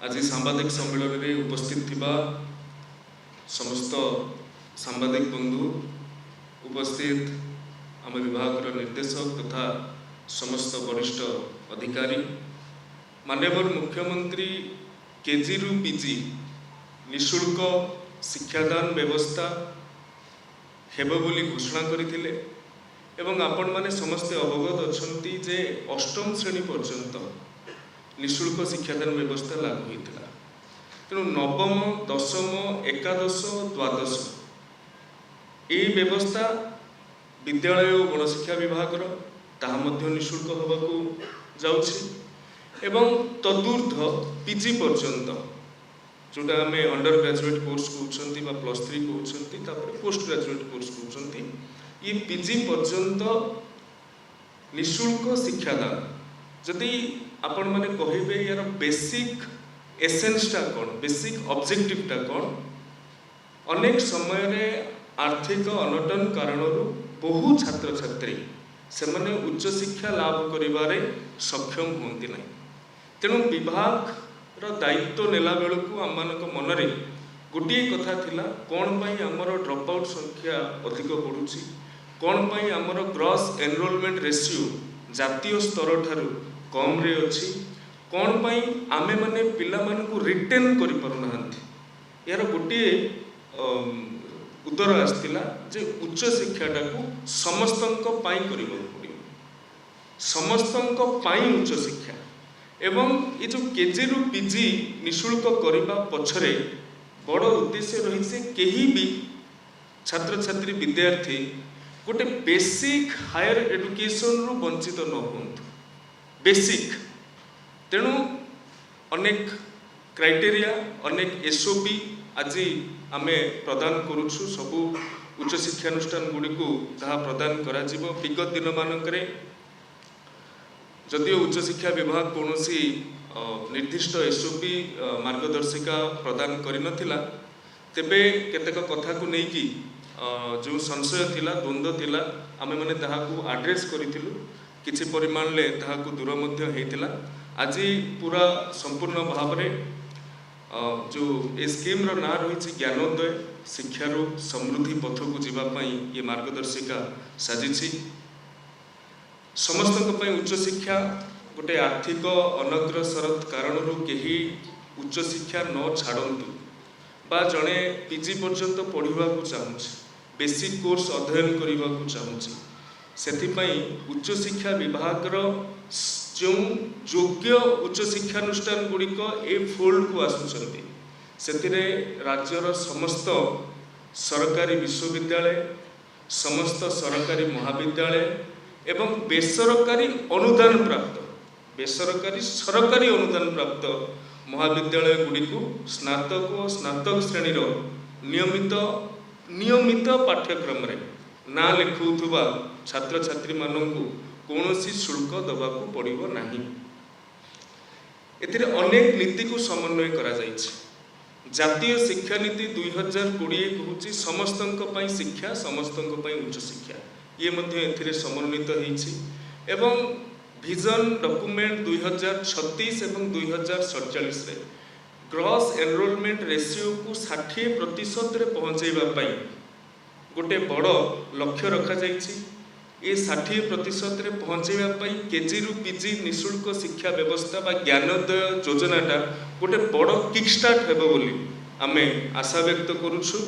आज सांबादिक सम्मेलन में उपस्थित थिबा समस्त सांबादिक बंधु उपस्थित आम विभाग निर्देशक तथा समस्त वरिष्ठ अधिकारी माननीय मुख्यमंत्री केजी रु पीजी निःशुल्क शिक्षादान व्यवस्था हेबो बोली घोषणा करथिले एवं आपण माने समस्ते अवगत अछंती जे अष्टम श्रेणी पर्यंत निःशुल्क शिक्षादान व्यवस्था लागू होता। तेणु नवम दशम एकादश द्वादश यही व्यवस्था विद्यालय और गणशिक्षा विभाग निःशुल्क होबाकू जाउछि एवं तदूर्ध पीजी पर्यंत जोटा आम अंडर ग्रेजुएट कोर्स कहते +3 कहते पोस्ट ग्रेजुएट कोर्स कहते ये पीजी पर्यंत निःशुल्क शिक्षादान जदि आपण माने कहिबे यार बेसिक एसेंसटा कौन बेसिक ऑब्जेक्टिवटा कौन अनेक समय रे आर्थिक अनटन कारण बहु छात्र छात्री से माने उच्च शिक्षा लाभ करिबारे सक्षम होंती नहीं। तेणु विभाग दायित्व नेला बेलू आम मनरे गोटे कथा थिला कौन पाई आमर ड्रॉप आउट संख्या अधिक बढ़ुची कौन पाई आमर ग्रॉस एनरोलमेंट रेशियो जातीय स्तर ठारू कम रे अच्छी कौन पाई आमे माने पिला मानकु रिटेन करि पारुना यार गोटे उत्तर आसतिला जे उच्च शिक्षाटा को समस्तंक पाई करिबो पड़िबो समस्तंक पाई उच्च शिक्षा एवं ये जो केजी रु पीजी निःशुल्क करने पछरे बड़ उद्देश्य रही कहीं भी छात्र छात्री विद्यार्थी गोटे बेसिक हायर एडुकेशन रु वंचित न हो बेसिक। तेणु अनेक क्राइटेरिया अनेक एसओपी आज आमे प्रदान करुछु सबु उच्च शिक्षानुष्ठान गुड़ी को जहाँ प्रदान करा जिवो। विगत दिन मानकरे जदिओ उच्च शिक्षा विभाग कौन निर्दिष्ट एसओपी मार्गदर्शिका प्रदान करनथिला तेबे केतेक कथा को लेकिन जो संशय थिला द्वंद्व थिला आमे माने ताहाकू आड्रेस करिथिलु किछि परिमाण ले ताहाकू दूर मध्य हेतिला। आज पूरा संपूर्ण भाव रे जो ए स्कीम रो ना रही ज्ञानोदय शिक्षारू समृद्धि पथ को जीवा पई ये मार्गदर्शिका साजिछि। समस्त उच्च शिक्षा गोटे आर्थिक अनग्रसरत कारण कहीं उच्च शिक्षा न छाड़तु बा जड़े पीजी पर्यंत पढ़ा चाहूँगी बेसिक कोर्स अध्ययन करने को चाहूँगी से उच्च शिक्षा विभाग जो योग्य उच्च शिक्षानुष्ठान गुड़िक ए फोल्ड को आसुंच से राज्यर समस्त सरकारी विश्वविद्यालय समस्त सरकारी महाविद्यालय एवं बेसरकारी अनुदान प्राप्त बेसरकारी सरकारी अनुदान प्राप्त महाविद्यालय गुड़ी को स्नातक और स्नातक श्रेणी नियमित पाठ्यक्रम रे ना लिखुवा छात्र छात्री मानू कौन शुल्क दबाक पड़ो ना। एथिरे अनेक नीति को समन्वय करा जायछि। जातीय शिक्षा नीति 2020 कहूँ समस्तंक पई शिक्षा समस्तंक पई उच्च शिक्षा ये मध्य एथिरे समन्वित होईछि एवं विजन डॉक्यूमेंट 2036 एवं 2047 रे ग्रॉस एनरोलमेंट रेशियो को 60% रे पहुंचेबा पई गोटे बड़ लक्ष्य रखा जायछि। ये 60% रे पहुंचेबा पई केजी रु पीजी निःशुल्क शिक्षा व्यवस्था बा ज्ञानोदय योजनाटा गोटे बड़ किक स्टार्ट हेबो बोली आमे आशा व्यक्त करूछु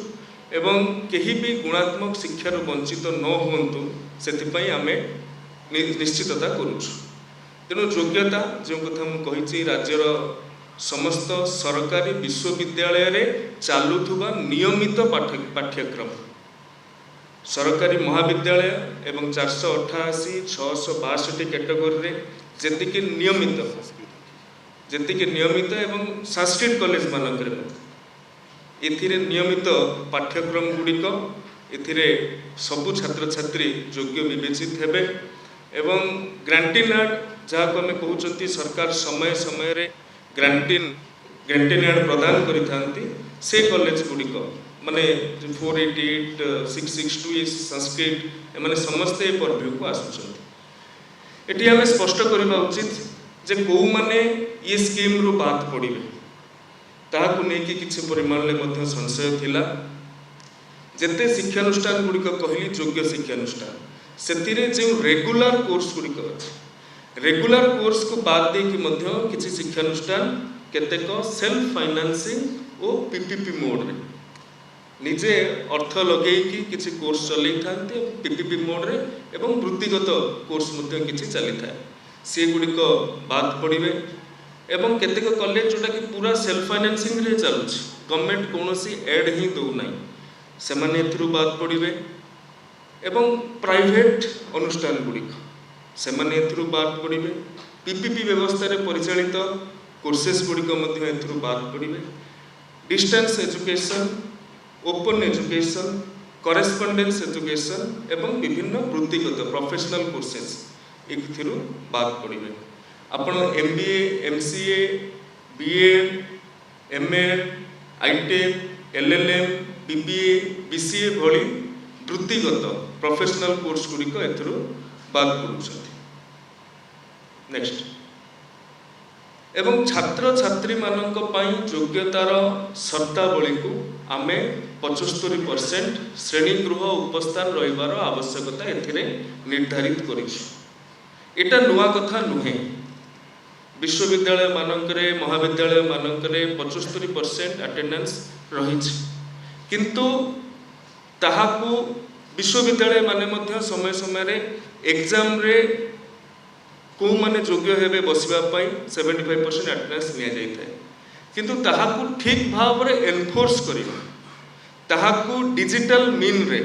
एवं कहीं भी गुणात्मक शिक्षार वंचित न होंतु से आमे निश्चितता करुछु। तेणु योग्यता जो कथा मुझे राज्यर समस्त सरकारी विश्वविद्यालय रे चालुथुबा नियमित पाठ्यक्रम सरकारी महाविद्यालय एवं 488 662 कैटेगोरी रे जेतिके नियमित एवं संस्कृत कॉलेज मानक एथिरे नियमित पाठ्यक्रम गुड़िक एथिरे सबु छात्र छात्री योग्य विवेचित हेबे एवं ग्रांटिन आर्ड जहाँ को आम कहते सरकार समय समय रे ग्रांटिन आर्ड प्रदान करिथांती से कॉलेज गुड़िक माने 488 662 संस्कृत एमाने समस्ते पर्व्यू को आसुचंती। एटी आम स्पष्ट करबा उचित जे को माने ये स्कीम रु बात पड़िबे ताहाकु नेकी किछि परिमाणले मध्य संशय थिला। जेते शिक्षानुष्ठान गुड़िक कहली योग्य शिक्षानुष्ठान सेतिरे जो रेगुलर कोर्स गुड़िक अछि रेगुलर कोर्स को बाद दे कि मध्य किछि शिक्षानुष्ठान केतेक सेल्फ फाइनेंसिंग और पीपीपी मोड रे निजे अर्थ लगे कि किछि कोर्स चलै थांते पीपीपी मोड रे एवं वृत्तिगत कोर्स मध्य किछि चली थाए से गुड़िक बाद पड़िबे। एवं केतेक कॉलेज जोटा कि पूरा सेल्फ फाइनेंसिंग रे चलुछि गवर्नमेंट कोनोसी एड ही दउ नै से माने एथरु बाद पड़िबे। एवं प्राइवेट अनुष्ठान गुड़िक से माने एथरु बाद पड़िबे। पीपीपी व्यवस्था रे परिचालित कोर्सेस गुड़िक मध्य एथरु बाद पड़िबे। Distance education open education correspondence education एवं विभिन्न वृत्तिगत प्रोफेशनल कोर्सेस एथरु बाद पड़िबे। आपण एमबीए एमसीए बीएड एमएड आईटेक एलएलएम बीबीए बीसीए भली वृत्तिगत प्रोफेशनल कोर्स गुड़िक एथरु बाद पड़ुछथि। नेक्स्ट एवं छात्र छात्री मानक पई योग्यतार शर्तावली को आमे 75% श्रेणी गृह उपस्थान रहिबार आवश्यकता एथिरे निर्धारित करिछु। एटा नुआ कथा नुहे। विश्वविद्यालय मानकरे महाविद्यालय मानकरे 75% अटेंडेंस रही किंतु ताहाकु विश्वविद्यालय माने मध्य समय समय रे एग्जाम रे को माने योग्य हेबे बसिबा पई 75% अटेंडेंस निया जाई थाए किंतु ताहाकु ठीक भाव रे एनफोर्स करिबा ताहाकु डिजिटल मीन रे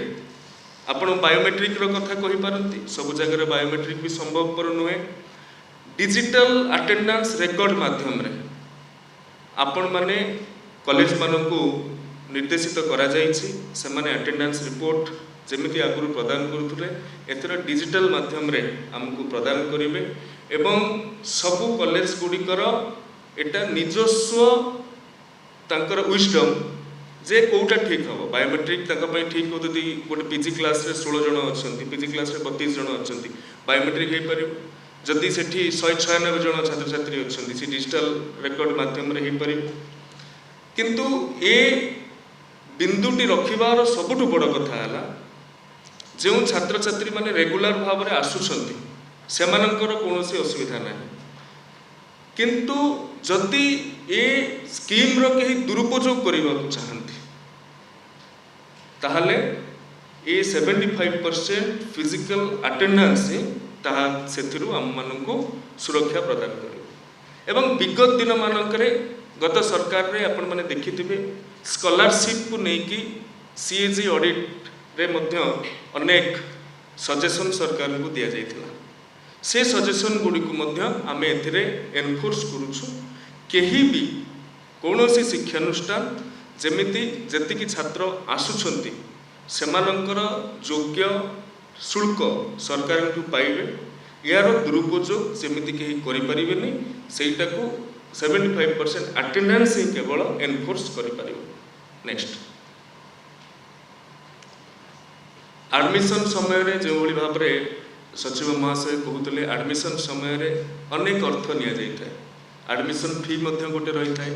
आपण बायोमेट्रिक रो कथा कहि पारंती सब जगह बायोमेट्रिक भी संभवपर नुहे। डिजिटल अटेंडेंस रेकॉर्ड माध्यम रे आपण माने कॉलेज मानकु निर्देशित करा जायछि से माने अटेंडेंस रिपोर्ट जेमिति आगुरु प्रदान करुथुले एथर डिजिटल माध्यम रे हमकु प्रदान करिवे एवं सबु कॉलेज गुडिकर एटा निजस्व तांकर विजडम जे कोटा ठीक हो बायोमेट्रिक ताका पई ठीक हो जदि गोटे पीजी क्लास रे 16 जण अछंती पीजी क्लास रे 32 जण अछंती बायोमेट्रिक हे परिबो जदि सेठी 196 जण छात्र छात्री अछंती से डिजिटल रेकॉर्ड माध्यम रे हे परिबो। किंतु ए बिंदुटी रखिबार सबुठु बड़ कथा हला जो छात्र छात्री माने रेगुलर भाव रे आसुछंती सेमानकर कोनोसी असुविधा नाही किंतु जदि ए स्कीम रो केही दुरुपयोग करिबा चाहंती ताहले ए 75% फिजिकल अटेंडेंस ताहा सेथिरु हम मानकु सुरक्षा प्रदान करियो। एवं विगत दिन मानकरे गत सरकार रे आपण माने देखिथिबे स्कॉलरशिप को नेकी सीएजी ऑडिट रे मध्य अनेक सजेशन सरकार को दिया जाइथिला से सजेशन गुडी को मध्य आमे एथिरे एनफोर्स करूछु केही भी कौनसी शिक्षानुष्ठान जेमिति जेतिकी छात्र आसुछंती सेमानंकर योग्य शुल्क सरकार को पाइबे यार दुरुपयोग जेमिति केही करि परिबेनी सेटा को 75% अटेंडेंस ही केवल एनफोर्स करि परिबो। नेक्स्ट एडमिशन समय रे जो भली भाव रे सचिव महाशय कहूतले एडमिशन समय रे अनेक अर्थ निया जाई थाए एडमिशन फी मध्य गोटे रही थाए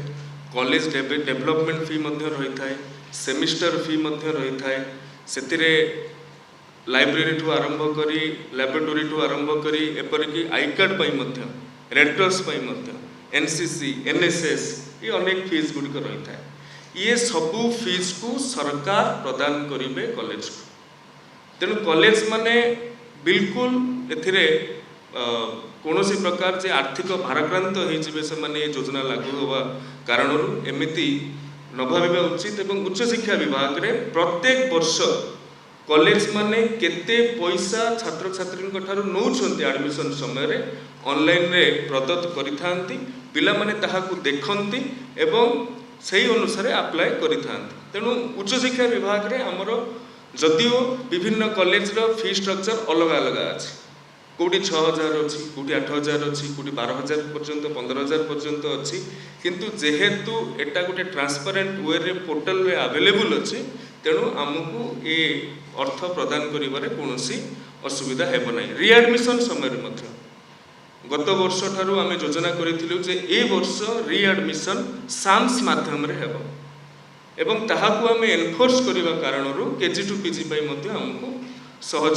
कॉलेज डेवलपमेंट फी मध्य रही थाए सेमिस्टर फी मध्य रही थाए सेतिरे लाइब्रेरी ठू आरंभ करी लैबोरेटरी ठू आरंभ करी एपरिकी आई कार्ड पई मध्य रेड क्रॉस पई मध्य एनसीसी एनएसएस ये अनेक फीस गुडिक रही थाए ये सबु फीस को सरकार प्रदान करिवे कॉलेज को तेणु कॉलेज माने बिल्कुल एथिरे कौनसी प्रकार जे आर्थिक भाराक्रांत होइजिबे से माने योजना लागू होवा कारण एमिति न भाबिबा उचित एवं उच्च शिक्षा विभाग रे प्रत्येक वर्ष कॉलेज माने केते पैसा छात्र छात्री ठारू नौछंती एडमिशन समय रे ऑनलाइन रे प्रदत्त करिथांती पिला माने ताहाकू देखंती एवं सही अनुसार अप्लाई करिथांती तेणु उच्च शिक्षा विभाग रे हमरो जदिओ विभिन्न कॉलेज रो फी स्ट्रक्चर अलग अलग अछि कोटी 6000 अच्छी कोटी 8000 अच्छी कोटी 12000 पर्यंत 15000 पर्यंत अच्छी किंतु जेहेतु एटा गोटे ट्रांसपेरेंट वे रे पोर्टल रे अवेलेबल अच्छी तेणु आमको ए अर्थ प्रदान करिबारे कोनोसी असुविधा हेबो नै। रिएडमिशन समय रे मध्य गत वर्ष ठारू आमे योजना करिथिलु जे ए वर्ष रीएडमिशन साम्स माध्यम रे हेबो एवं ताहाकू आमे एनफोर्स करिवा कारणरू केजी टू पीजी पई मध्ये हमकु सहज